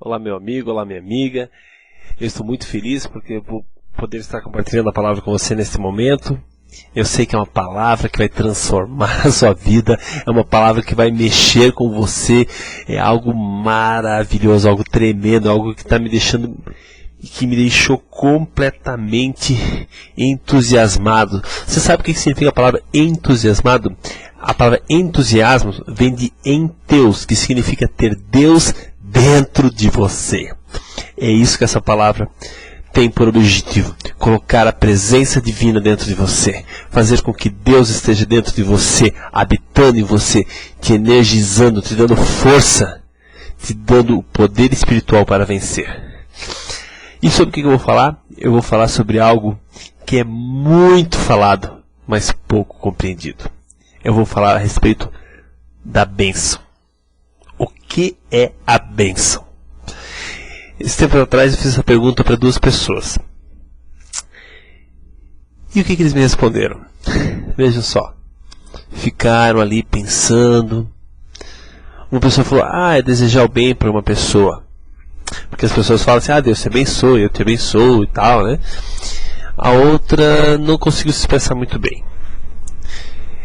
Olá meu amigo, olá minha amiga. Eu estou muito feliz porque eu vou poder estar compartilhando a palavra com você neste momento. Eu sei que é uma palavra que vai transformar a sua vida, é uma palavra que vai mexer com você, é algo maravilhoso, algo tremendo, algo que que me deixou completamente entusiasmado. Você sabe o que significa a palavra entusiasmado? A palavra entusiasmo vem de enteos, que significa ter Deus dentro de você. É isso que essa palavra tem por objetivo: colocar a presença divina dentro de você, fazer com que Deus esteja dentro de você, habitando em você, te energizando, te dando força, te dando o poder espiritual para vencer. E sobre o que eu vou falar? Eu vou falar sobre algo que é muito falado, mas pouco compreendido. Eu vou falar a respeito da bênção. O que é a bênção? Esse tempo atrás eu fiz essa pergunta para duas pessoas. E o que eles me responderam? Vejam só. Ficaram ali pensando. Uma pessoa falou: é desejar o bem para uma pessoa. Porque as pessoas falam assim: Deus te abençoe, eu te abençoo e tal, né? A outra não conseguiu se expressar muito bem.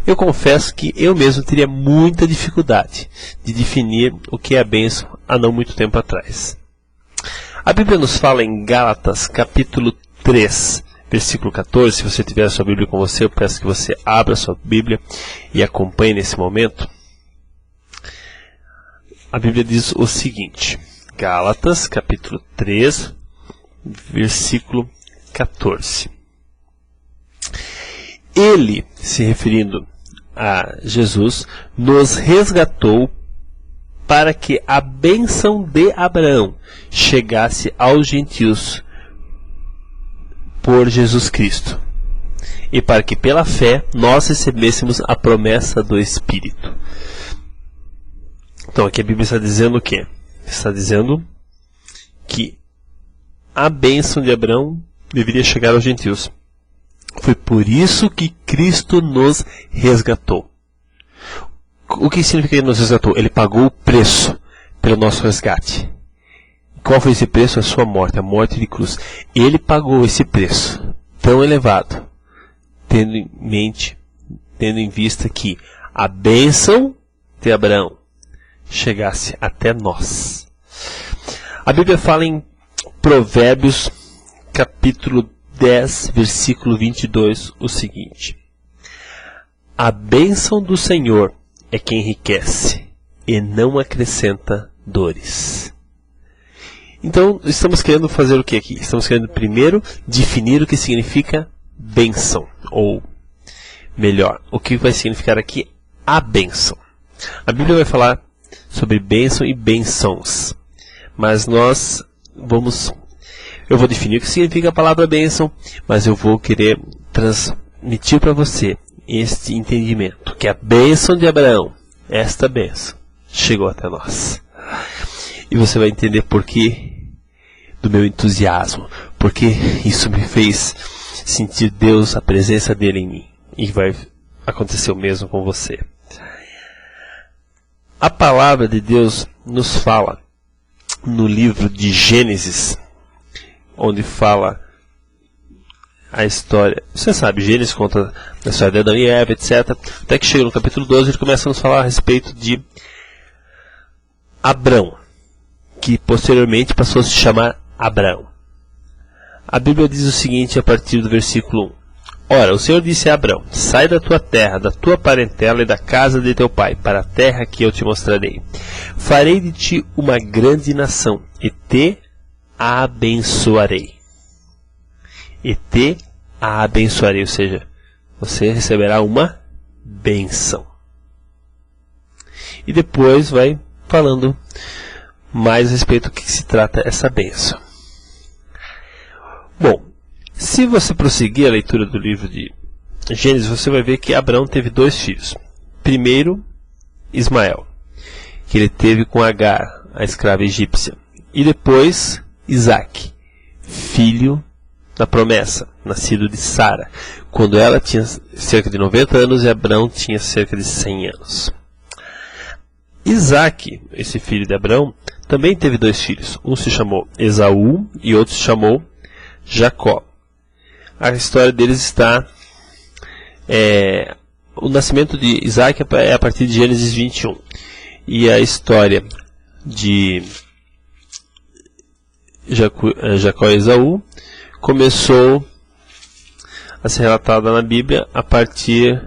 Eu confesso que eu mesmo teria muita dificuldade de definir o que é a bênção há não muito tempo atrás. A Bíblia nos fala em Gálatas, capítulo 3, versículo 14. Se você tiver a sua Bíblia com você, eu peço que você abra a sua Bíblia e acompanhe nesse momento. A Bíblia diz o seguinte: Gálatas, capítulo 3, versículo 14. Ele, se referindo a Jesus, nos resgatou para que a bênção de Abraão chegasse aos gentios por Jesus Cristo, e para que pela fé nós recebêssemos a promessa do Espírito. Então aqui a Bíblia está dizendo o quê? Está dizendo que a bênção de Abraão deveria chegar aos gentios. Foi por isso que Cristo nos resgatou. O que significa que ele nos resgatou? Ele pagou o preço pelo nosso resgate. Qual foi esse preço? A sua morte, a morte de cruz. Ele pagou esse preço tão elevado, tendo em mente, tendo em vista que a bênção de Abraão chegasse até nós. A Bíblia fala em Provérbios, capítulo 10, versículo 22, o seguinte: a bênção do Senhor é que enriquece e não acrescenta dores. Então, estamos querendo fazer o que aqui? Estamos querendo primeiro definir o que significa bênção, ou melhor, o que vai significar aqui a bênção. A Bíblia vai falar sobre bênção e bênçãos, mas eu vou definir o que significa a palavra bênção, mas eu vou querer transmitir para você este entendimento, que a bênção de Abraão, esta bênção, chegou até nós. E você vai entender por que do meu entusiasmo, porque isso me fez sentir Deus, a presença dele em mim. E vai acontecer o mesmo com você. A palavra de Deus nos fala no livro de Gênesis, onde fala a história. Você sabe, Gênesis conta a história de Adão e Eva, etc. Até que chega no capítulo 12, ele começa a nos falar a respeito de Abrão, que posteriormente passou a se chamar Abraão. A Bíblia diz o seguinte a partir do versículo 1. Ora, o Senhor disse a Abrão: sai da tua terra, da tua parentela e da casa de teu pai, para a terra que eu te mostrarei. Farei de ti uma grande nação, e te abençoarei. E te abençoarei, ou seja, você receberá uma bênção. E depois vai falando mais a respeito do que se trata essa bênção. Bom, se você prosseguir a leitura do livro de Gênesis, você vai ver que Abraão teve dois filhos. Primeiro, Ismael, que ele teve com Agar, a escrava egípcia. E depois, Isaque, filho da promessa, nascido de Sara, quando ela tinha cerca de 90 anos e Abraão tinha cerca de 100 anos. Isaque, esse filho de Abraão, também teve 2 filhos. Um se chamou Esaú e outro se chamou Jacó. A história deles está... o nascimento de Isaac é a partir de Gênesis 21. E a história de Jacó e Esaú começou a ser relatada na Bíblia a partir,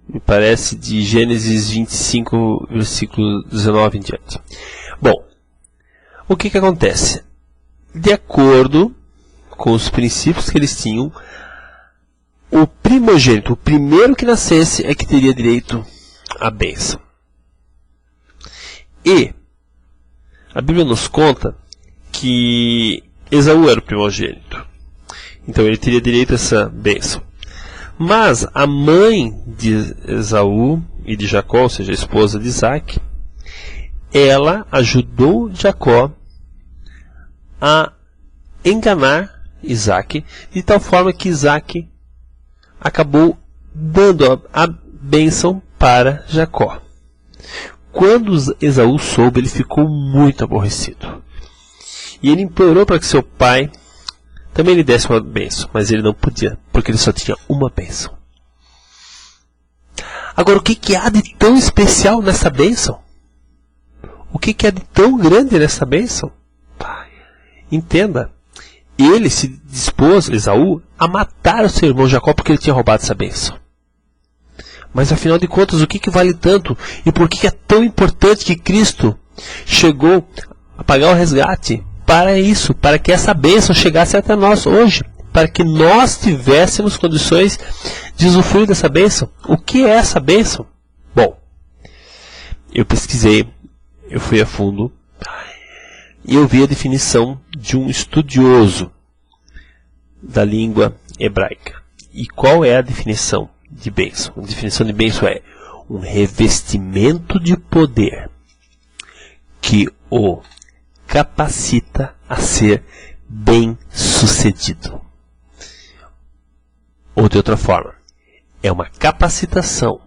me parece, de Gênesis 25, versículo 19 em diante. Bom, o que acontece? De acordo com os princípios que eles tinham, o primogênito, o primeiro que nascesse, é que teria direito à bênção. E a Bíblia nos conta que Esaú era o primogênito. Então ele teria direito a essa bênção. Mas a mãe de Esaú e de Jacó, ou seja, a esposa de Isaac, ela ajudou Jacó a enganar Isaac, de tal forma que Isaac acabou dando a bênção para Jacó. Quando Esaú soube, ele ficou muito aborrecido. E ele implorou para que seu pai também lhe desse uma bênção, mas ele não podia, porque ele só tinha uma bênção. Agora, o que há de tão especial nessa bênção? O que há de tão grande nessa bênção? Entenda, ele se dispôs, Esaú, a matar o seu irmão Jacó porque ele tinha roubado essa bênção. Mas afinal de contas, o que vale tanto? E por que é tão importante que Cristo chegou a pagar o resgate para isso? Para que essa bênção chegasse até nós hoje. Para que nós tivéssemos condições de usufruir dessa bênção. O que é essa bênção? Bom, eu pesquisei, eu fui a fundo, e eu vi a definição de um estudioso da língua hebraica. E qual é a definição de bênção? A definição de bênção é um revestimento de poder que o capacita a ser bem-sucedido. Ou de outra forma, é uma capacitação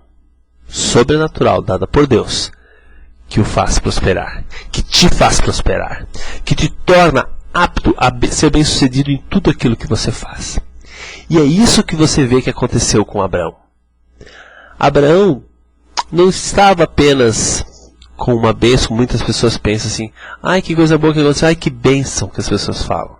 sobrenatural dada por Deus que o faz prosperar, que te faz prosperar, que te torna apto a ser bem-sucedido em tudo aquilo que você faz. E é isso que você vê que aconteceu com Abraão. Abraão não estava apenas com uma bênção. Muitas pessoas pensam assim: ai, que coisa boa que aconteceu, ai, que bênção, que as pessoas falam.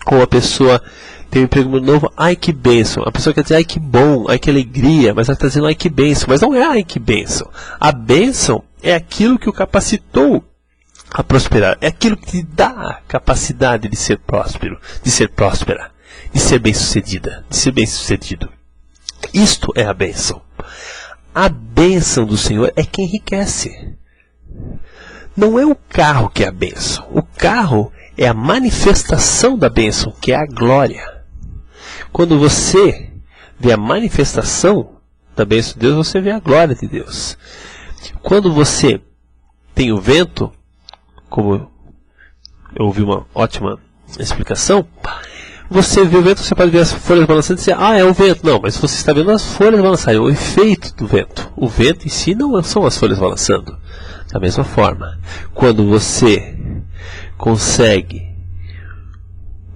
Ou a pessoa tem um emprego novo, ai, que bênção. A pessoa quer dizer, ai, que bom, ai, que alegria, mas ela está dizendo, ai, que bênção. Mas não é ai, que bênção. A bênção é aquilo que o capacitou a prosperar. É aquilo que te dá a capacidade de ser próspero, de ser próspera, de ser bem-sucedida, de ser bem-sucedido. Isto é a bênção. A bênção do Senhor é que enriquece. Não é o carro que é a bênção. O carro é a manifestação da bênção, que é a glória. Quando você vê a manifestação da bênção de Deus, você vê a glória de Deus. Quando você tem o vento, como eu ouvi uma ótima explicação, você vê o vento, você pode ver as folhas balançando e dizer, ah, é o vento. Não, mas você está vendo as folhas balançarem, é o efeito do vento. O vento em si não são as folhas balançando. Da mesma forma, quando você consegue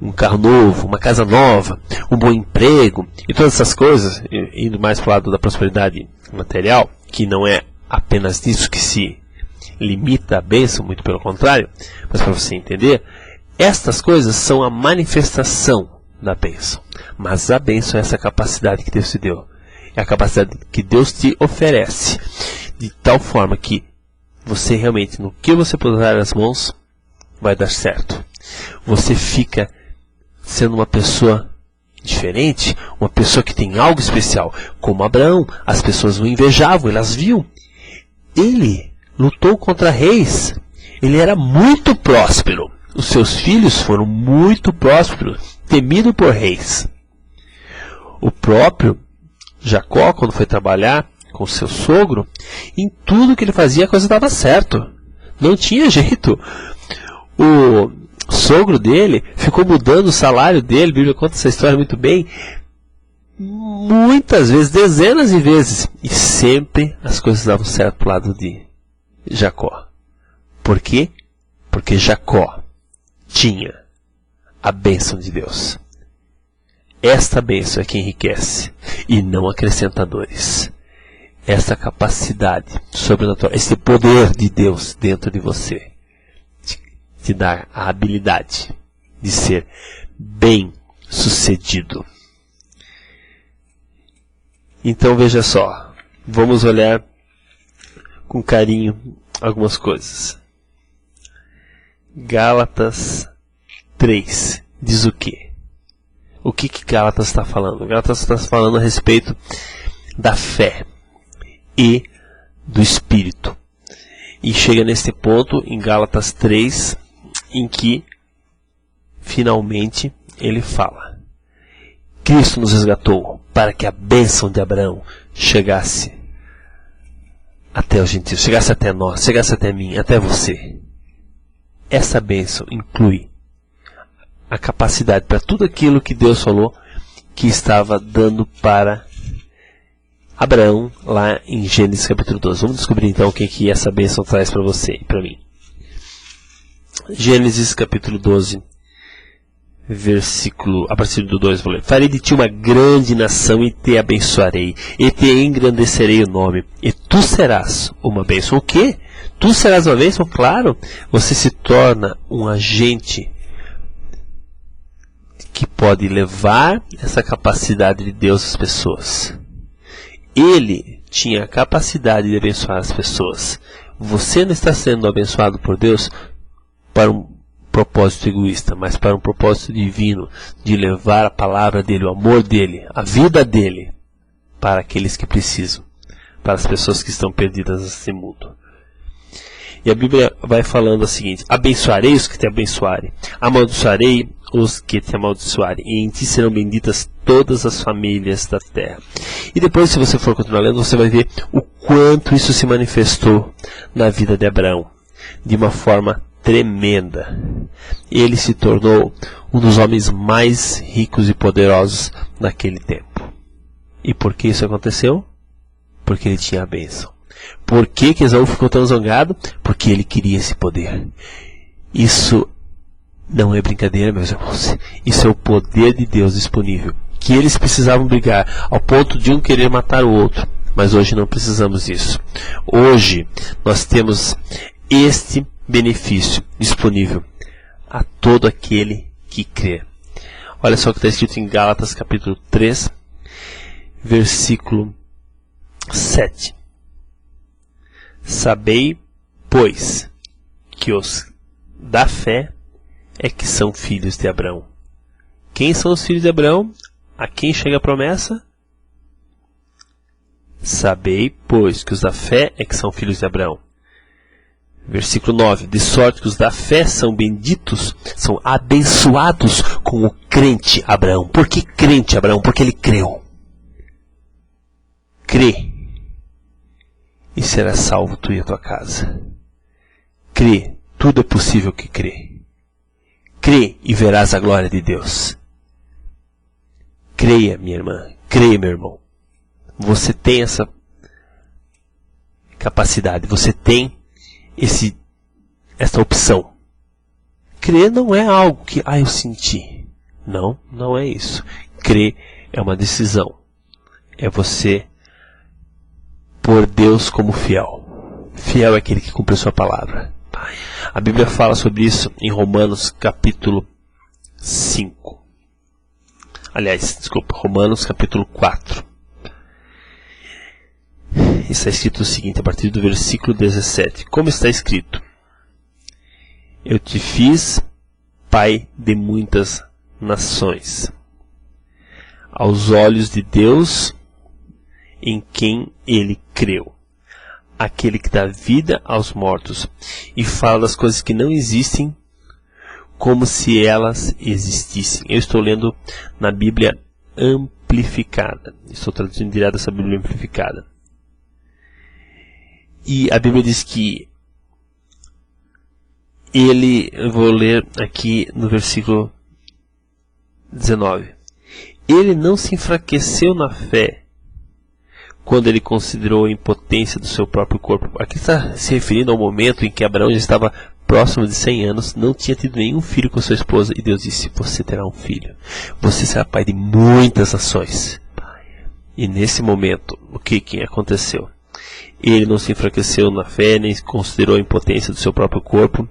um carro novo, uma casa nova, um bom emprego e todas essas coisas, indo mais para o lado da prosperidade material, que não é apenas nisso que se limita a bênção, muito pelo contrário, mas para você entender, estas coisas são a manifestação da bênção. Mas a bênção é essa capacidade que Deus te deu. É a capacidade que Deus te oferece, de tal forma que você realmente, no que você puser as mãos, vai dar certo. Você fica sendo uma pessoa diferente, uma pessoa que tem algo especial. Como Abraão, as pessoas o invejavam, elas viam. Ele lutou contra reis, ele era muito próspero. Os seus filhos foram muito prósperos, temido por reis. O próprio Jacó, quando foi trabalhar com seu sogro, em tudo que ele fazia a coisa dava certo. Não tinha jeito. O sogro dele ficou mudando o salário dele, a Bíblia conta essa história muito bem, muitas vezes, dezenas de vezes, e sempre as coisas davam certo para o lado de Jacó. Por quê? Porque Jacó tinha a bênção de Deus. Esta bênção é que enriquece e não acrescenta dores. Essa capacidade sobrenatural, esse poder de Deus dentro de você, te dá a habilidade de ser bem sucedido. Então veja só, vamos olhar com carinho algumas coisas. Gálatas 3 diz o quê? O que Gálatas está falando? Gálatas está falando a respeito da fé e do Espírito. E chega nesse ponto, em Gálatas 3, em que finalmente ele fala: Cristo nos resgatou para que a bênção de Abraão chegasse até os gentios, chegasse até nós, chegasse até mim, até você. Essa bênção inclui a capacidade para tudo aquilo que Deus falou que estava dando para Abraão lá em Gênesis capítulo 12. Vamos descobrir então o que essa bênção traz para você e para mim. Gênesis capítulo 12, versículo, a partir do 2, vou ler. Farei de ti uma grande nação e te abençoarei, e te engrandecerei o nome, e tu serás uma bênção. O quê? Tu serás uma bênção? Claro, você se torna um agente que pode levar essa capacidade de Deus às pessoas. Ele tinha a capacidade de abençoar as pessoas. Você não está sendo abençoado por Deus para um propósito egoísta, mas para um propósito divino, de levar a palavra dele, o amor dele, a vida dele, para aqueles que precisam, para as pessoas que estão perdidas nesse mundo. E a Bíblia vai falando o seguinte: abençoarei os que te abençoarem, amaldiçoarei os que te amaldiçoarem, e em ti serão benditas todas as famílias da terra. E depois, se você for continuar lendo, você vai ver o quanto isso se manifestou na vida de Abraão, de uma forma tremenda. Ele se tornou um dos homens mais ricos e poderosos naquele tempo. E por que isso aconteceu? Porque ele tinha a bênção. Por que Esaú ficou tão zangado? Porque ele queria esse poder. Isso não é brincadeira, meus irmãos. Isso é o poder de Deus disponível. Que eles precisavam brigar ao ponto de um querer matar o outro. Mas hoje não precisamos disso. Hoje nós temos este benefício disponível a todo aquele que crê. Olha só o que está escrito em Gálatas capítulo 3, versículo 7. Sabei, pois, que os da fé é que são filhos de Abraão. Quem são os filhos de Abraão? A quem chega a promessa? Sabei, pois, que os da fé é que são filhos de Abraão. Versículo 9. De sorte que os da fé são benditos, são abençoados com o crente Abraão. Por que crente Abraão? Porque ele creu. Crê e será salvo tu e a tua casa. Crê, tudo é possível que crê. Crê e verás a glória de Deus. Creia, minha irmã, creia, meu irmão. Você tem essa capacidade, você tem essa opção. Crer não é algo que, eu senti. Não, não é isso. Crer é uma decisão. É você pôr Deus como fiel. Fiel é aquele que cumpre a sua palavra. A Bíblia fala sobre isso em Romanos capítulo 5. Aliás, desculpa, Romanos capítulo 4. Está escrito o seguinte, a partir do versículo 17. Como está escrito: Eu te fiz pai de muitas nações, aos olhos de Deus em quem ele creu, aquele que dá vida aos mortos e fala das coisas que não existem como se elas existissem. Eu estou lendo na Bíblia amplificada. Estou traduzindo direto dessa Bíblia amplificada. E a Bíblia diz que eu vou ler aqui no versículo 19. Ele não se enfraqueceu na fé quando ele considerou a impotência do seu próprio corpo. Aqui está se referindo ao momento em que Abraão já estava próximo de 100 anos, não tinha tido nenhum filho com sua esposa, e Deus disse: você terá um filho, você será pai de muitas nações. E nesse momento, o que aconteceu? Ele não se enfraqueceu na fé, nem considerou a impotência do seu próprio corpo,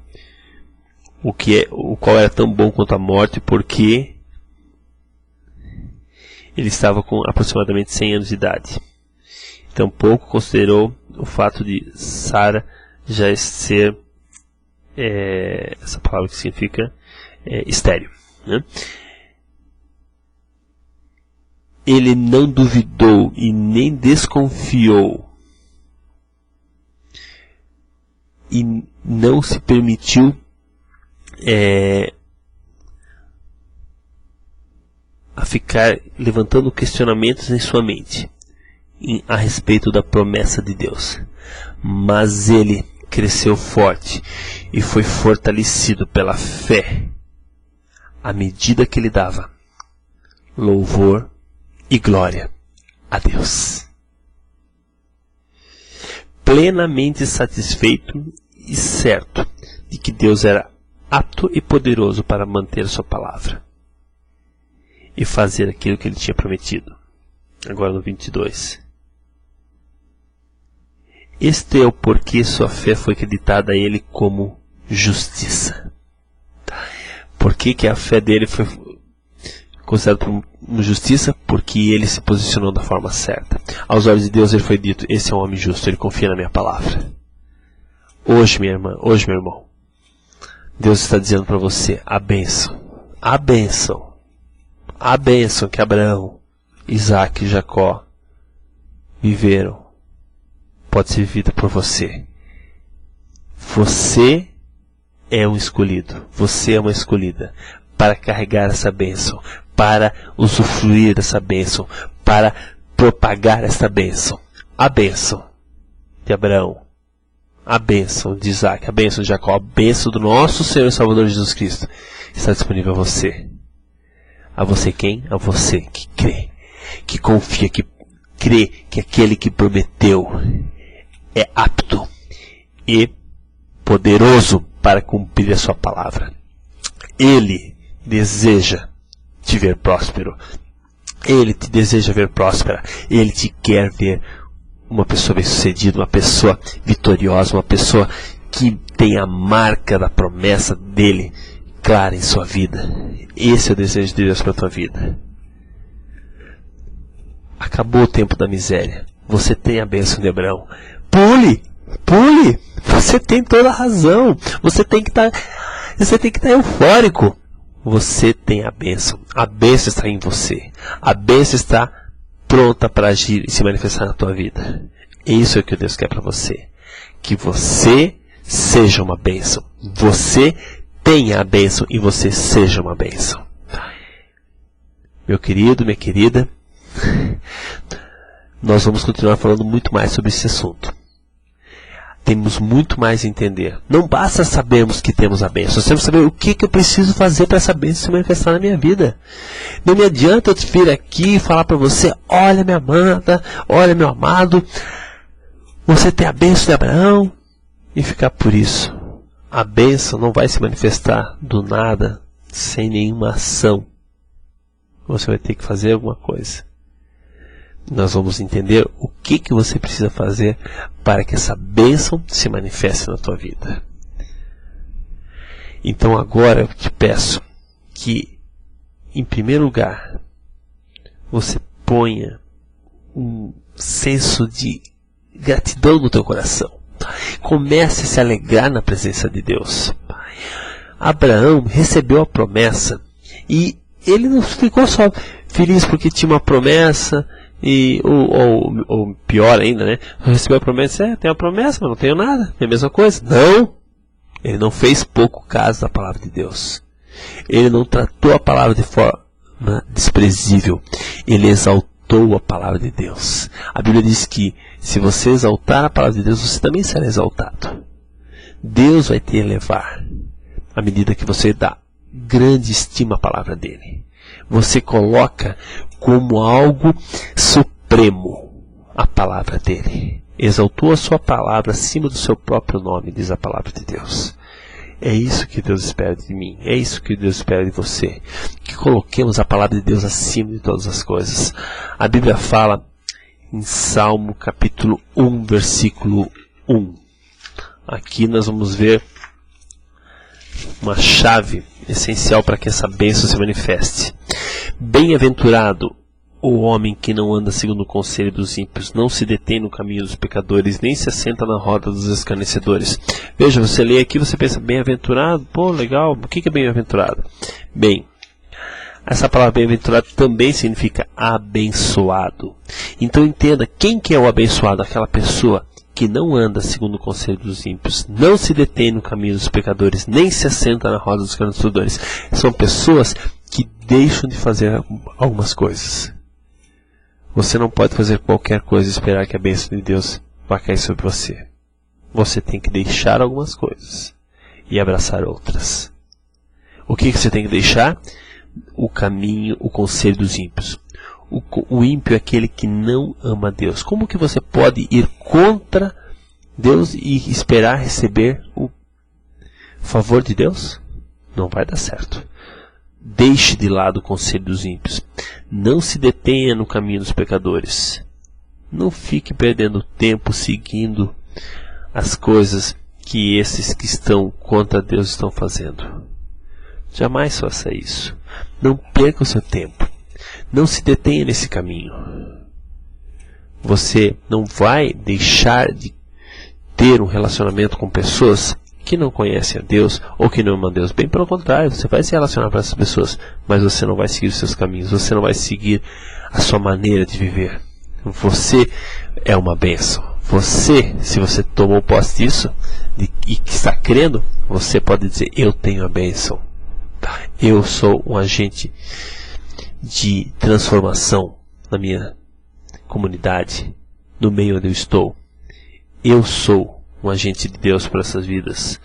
o qual era tão bom quanto a morte, porque ele estava com aproximadamente 100 anos de idade. Tampouco considerou o fato de Sara já ser, essa palavra que significa estéril, né? Ele não duvidou e nem desconfiou, e não se permitiu a ficar levantando questionamentos em sua mente a respeito da promessa de Deus. Mas ele cresceu forte e foi fortalecido pela fé à medida que ele dava louvor e glória a Deus, plenamente satisfeito e certo de que Deus era apto e poderoso para manter sua palavra e fazer aquilo que ele tinha prometido. Agora no 22. Este é o porquê sua fé foi acreditada a ele como justiça. Por que a fé dele foi considerada como justiça? Porque ele se posicionou da forma certa. Aos olhos de Deus ele foi dito: esse é um homem justo, ele confia na minha palavra. Hoje, minha irmã, hoje, meu irmão, Deus está dizendo para você a bênção que Abraão, Isaac e Jacó viveram pode ser vivida por você. Você é um escolhido, você é uma escolhida para carregar essa bênção, para usufruir dessa bênção, para propagar essa bênção. A bênção de Abraão, a bênção de Isaac, a bênção de Jacó, a bênção do nosso Senhor e Salvador Jesus Cristo está disponível a você. A você quem? A você que crê, que confia, que crê que aquele que prometeu é apto e poderoso para cumprir a sua palavra. Ele deseja te ver próspero. Ele te deseja ver próspera. Ele te quer ver uma pessoa bem-sucedida, uma pessoa vitoriosa, uma pessoa que tem a marca da promessa dele clara em sua vida. Esse é o desejo de Deus para a tua vida. Acabou o tempo da miséria. Você tem a bênção de Abraão. Pule! Você tem toda a razão. Você tem que estar eufórico. Você tem a bênção. A bênção está em você. A bênção está pronta para agir e se manifestar na tua vida. Isso é o que Deus quer para você. Que você seja uma bênção. Você tenha a bênção e você seja uma bênção. Meu querido, minha querida, nós vamos continuar falando muito mais sobre esse assunto. Temos muito mais a entender. Não basta sabermos que temos a bênção. Nós temos que saber o que eu preciso fazer para essa bênção se manifestar na minha vida. Não me adianta eu vir aqui e falar para você: olha, minha amada, olha, meu amado, você tem a bênção de Abraão, e ficar por isso. A bênção não vai se manifestar do nada, sem nenhuma ação. Você vai ter que fazer alguma coisa. Nós vamos entender o que você precisa fazer para que essa bênção se manifeste na tua vida. Então agora eu te peço que, em primeiro lugar, você ponha um senso de gratidão no teu coração. Comece a se alegrar na presença de Deus. Abraão recebeu a promessa e ele não ficou só feliz porque tinha uma promessa, ou pior ainda, né? Recebeu a promessa, tem uma promessa, mas não tenho nada, é a mesma coisa. Não! Ele não fez pouco caso da palavra de Deus. Ele não tratou a palavra de forma desprezível. Ele exaltou a palavra de Deus. A Bíblia diz que se você exaltar a palavra de Deus, você também será exaltado. Deus vai te elevar à medida que você dá grande estima à palavra dele. Você coloca como algo supremo a palavra dele. Exaltou a sua palavra acima do seu próprio nome, diz a palavra de Deus. É isso que Deus espera de mim. É isso que Deus espera de você. Que coloquemos a palavra de Deus acima de todas as coisas. A Bíblia fala em Salmo capítulo 1, versículo 1. Aqui nós vamos ver uma chave essencial para que essa bênção se manifeste. Bem-aventurado o homem que não anda segundo o conselho dos ímpios, não se detém no caminho dos pecadores, nem se assenta na roda dos escarnecedores. Veja, você lê aqui, você pensa, bem-aventurado, pô, legal, o que é bem-aventurado? Bem, essa palavra bem-aventurado também significa abençoado. Então entenda, quem que é o abençoado? Aquela pessoa que não anda segundo o conselho dos ímpios, não se detém no caminho dos pecadores, nem se assenta na roda dos escarnecedores. São pessoas que deixam de fazer algumas coisas. Você não pode fazer qualquer coisa e esperar que a bênção de Deus vá cair sobre você. Você tem que deixar algumas coisas e abraçar outras. O que você tem que deixar? O caminho, o conselho dos ímpios. O ímpio é aquele que não ama Deus. Como que você pode ir contra Deus e esperar receber o favor de Deus? Não vai dar certo. Deixe de lado o conselho dos ímpios. Não se detenha no caminho dos pecadores. Não fique perdendo tempo seguindo as coisas que esses que estão contra Deus estão fazendo. Jamais faça isso. Não perca o seu tempo. Não se detenha nesse caminho. Você não vai deixar de ter um relacionamento com pessoas que não conhecem a Deus ou que não amam a Deus. Bem pelo contrário, você vai se relacionar com essas pessoas, mas você não vai seguir os seus caminhos, você não vai seguir a sua maneira de viver. Você é uma bênção. Você, se você tomou posse disso e que está crendo, você pode dizer, eu tenho a bênção. Eu sou um agente de transformação na minha comunidade, no meio onde eu estou. Eu sou um agente de Deus para essas vidas.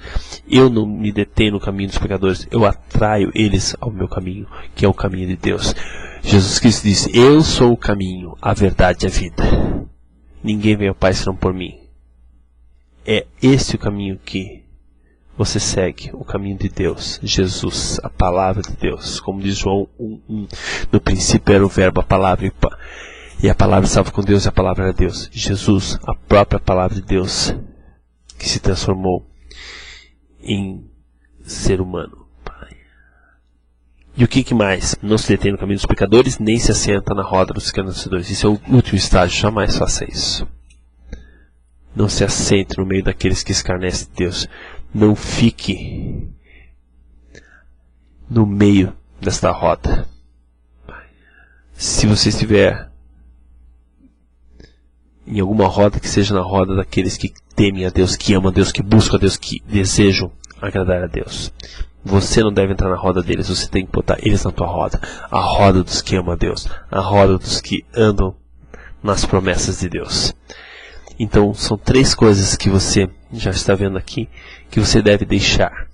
Eu não me detenho no caminho dos pecadores, eu atraio eles ao meu caminho, que é o caminho de Deus. Jesus Cristo disse, eu sou o caminho, a verdade e a vida. Ninguém vem ao Pai senão por mim. É este o caminho que você segue, o caminho de Deus, Jesus, a palavra de Deus. Como diz João 1:1, no princípio era o verbo, a palavra, e a palavra estava com Deus e a palavra era Deus. Jesus, a própria palavra de Deus, que se transformou em ser humano. E o que mais? Não se detém no caminho dos pecadores, nem se assenta na roda dos escarnecedores. Isso é o último estágio, jamais faça isso. Não se assente no meio daqueles que escarnecem Deus. Não fique no meio desta roda. Se você estiver em alguma roda, que seja na roda daqueles que temem a Deus, que amam a Deus, que buscam a Deus, que desejam agradar a Deus. Você não deve entrar na roda deles, você tem que botar eles na tua roda. A roda dos que amam a Deus, a roda dos que andam nas promessas de Deus. Então, são 3 coisas que você já está vendo aqui, que você deve deixar.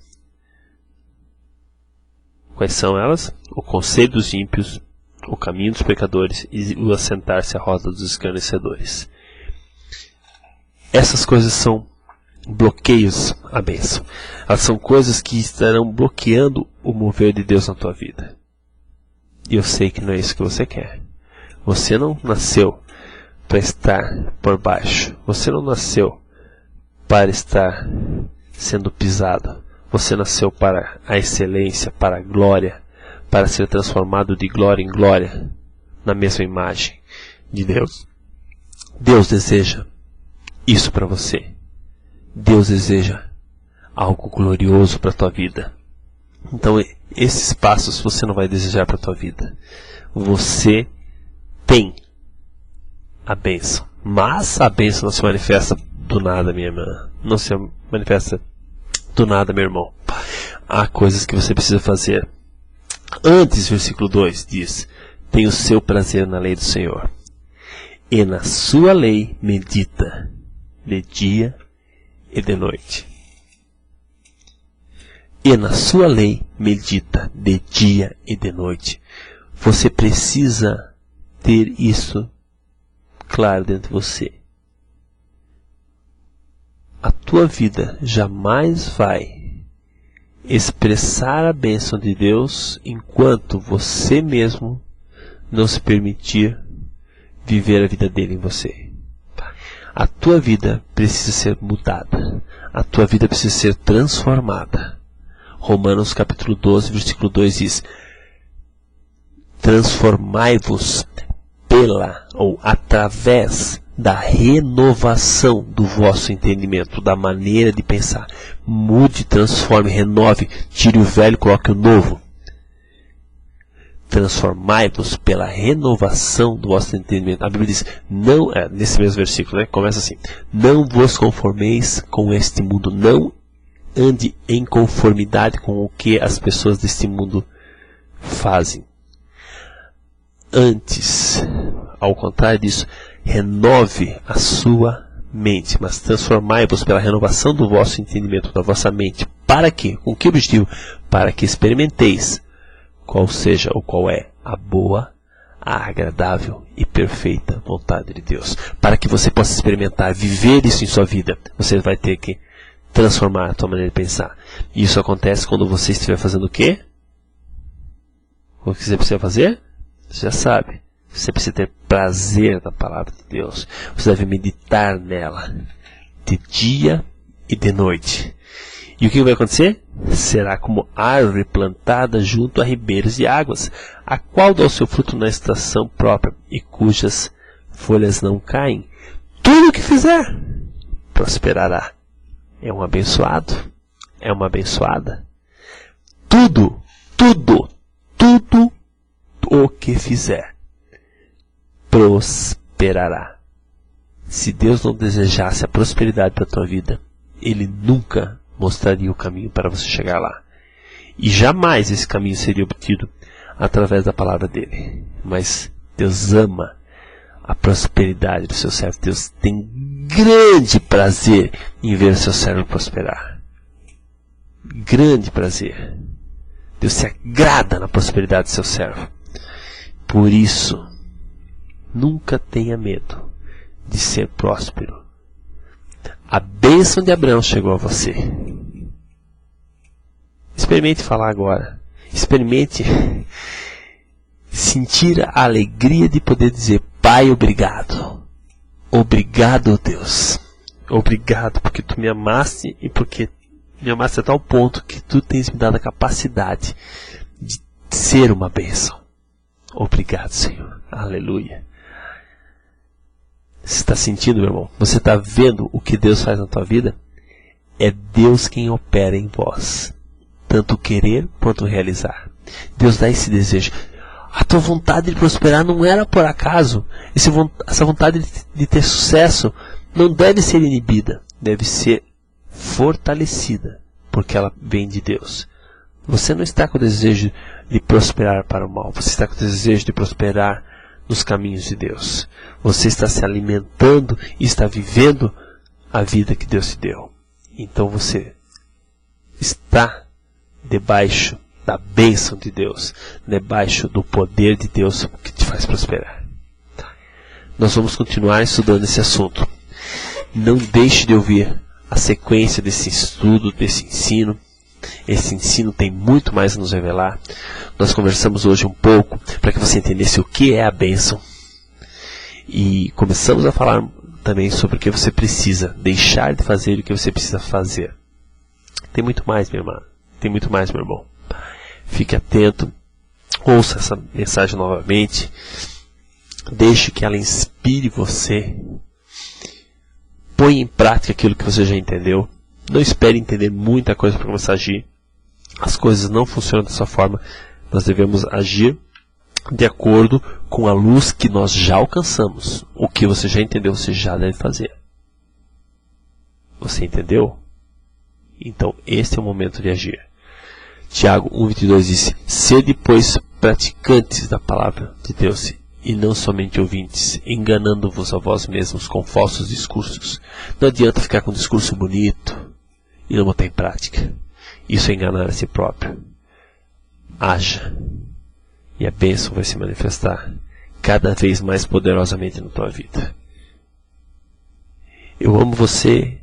Quais são elas? O conselho dos ímpios, o caminho dos pecadores e o assentar-se à roda dos escarnecedores. Essas coisas são bloqueios à bênção. Elas são coisas que estarão bloqueando o mover de Deus na tua vida. E eu sei que não é isso que você quer. Você não nasceu para estar por baixo. Você não nasceu para estar sendo pisado. Você nasceu para a excelência, para a glória, para ser transformado de glória em glória na mesma imagem de Deus. Deus deseja isso para você. Deus deseja algo glorioso para a tua vida. Então esses passos você não vai desejar para a tua vida. Você tem a bênção. Mas a bênção não se manifesta do nada, minha irmã. Não se manifesta do nada, meu irmão. Há coisas que você precisa fazer. Antes, versículo 2 diz: tem o seu prazer na lei do Senhor, e na sua lei medita de dia e de noite. E na sua lei medita de dia e de noite. Você precisa ter isso claro dentro de você. A tua vida jamais vai expressar a bênção de Deus enquanto você mesmo não se permitir viver a vida dele em você. A tua vida precisa ser mudada. A tua vida precisa ser transformada. Romanos capítulo 12, versículo 2 diz: transformai-vos pela ou através da renovação do vosso entendimento, da maneira de pensar. Mude, transforme, renove, tire o velho, coloque o novo. Transformai-vos pela renovação do vosso entendimento. A Bíblia diz, não, nesse mesmo versículo, começa assim: não vos conformeis com este mundo, não ande em conformidade com o que as pessoas deste mundo fazem. Antes, ao contrário disso, renove a sua mente, mas transformai-vos pela renovação do vosso entendimento, da vossa mente. Para quê? Com que objetivo? Para que experimenteis qual seja ou qual é a boa, a agradável e perfeita vontade de Deus. Para que você possa experimentar, viver isso em sua vida, você vai ter que transformar a tua maneira de pensar. E isso acontece quando você estiver fazendo o quê? O que você precisa fazer? Você já sabe. Você precisa ter prazer na palavra de Deus. Você deve meditar nela de dia e de noite. E o que vai acontecer? Será como árvore plantada junto a ribeiros de águas, a qual dá o seu fruto na estação própria e cujas folhas não caem. Tudo o que fizer prosperará. É um abençoado? É uma abençoada? Tudo o que fizer prosperará. Se Deus não desejasse a prosperidade para a tua vida, Ele nunca mostraria o caminho para você chegar lá. E jamais esse caminho seria obtido através da palavra dele. Mas Deus ama a prosperidade do seu servo. Deus tem grande prazer em ver o seu servo prosperar. Grande prazer. Deus se agrada na prosperidade do seu servo. Por isso, nunca tenha medo de ser próspero. A bênção de Abraão chegou a você. Experimente falar agora. Experimente sentir a alegria de poder dizer: Pai, obrigado. Obrigado, Deus. Obrigado porque tu me amaste e porque me amaste a tal ponto que tu tens me dado a capacidade de ser uma bênção. Obrigado, Senhor. Aleluia. Você está sentindo, meu irmão? Você está vendo o que Deus faz na tua vida? É Deus quem opera em vós, tanto querer quanto realizar. Deus dá esse desejo. A tua vontade de prosperar não era por acaso. Essa vontade de ter sucesso não deve ser inibida, deve ser fortalecida, porque ela vem de Deus. Você não está com o desejo de prosperar para o mal, você está com o desejo de prosperar nos caminhos de Deus. Você está se alimentando e está vivendo a vida que Deus te deu. Então você está debaixo da bênção de Deus, debaixo do poder de Deus que te faz prosperar. Nós vamos continuar estudando esse assunto. Não deixe de ouvir a sequência desse estudo, desse ensino. Esse ensino tem muito mais a nos revelar. Nós conversamos hoje um pouco para que você entendesse o que é a bênção. E começamos a falar também sobre o que você precisa deixar de fazer e o que você precisa fazer. Tem muito mais, minha irmã. Tem muito mais, meu irmão. Fique atento. Ouça essa mensagem novamente. Deixe que ela inspire você. Põe em prática aquilo que você já entendeu. Não espere entender muita coisa para começar a agir. As coisas não funcionam dessa forma. Nós devemos agir de acordo com a luz que nós já alcançamos. O que você já entendeu, você já deve fazer. Você entendeu? Então, este é o momento de agir. Tiago 1,22 diz: sede, pois, praticantes da palavra de Deus, e não somente ouvintes, enganando-vos a vós mesmos com falsos discursos. Não adianta ficar com um discurso bonito e não botar em prática. Isso é enganar a si próprio. Haja, e a bênção vai se manifestar cada vez mais poderosamente na tua vida. Eu amo você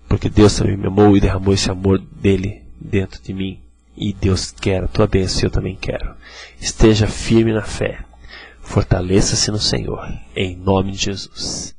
porque Deus também me amou e derramou esse amor dele dentro de mim. E Deus quer a tua bênção e eu também quero. Esteja firme na fé. Fortaleça-se no Senhor. Em nome de Jesus.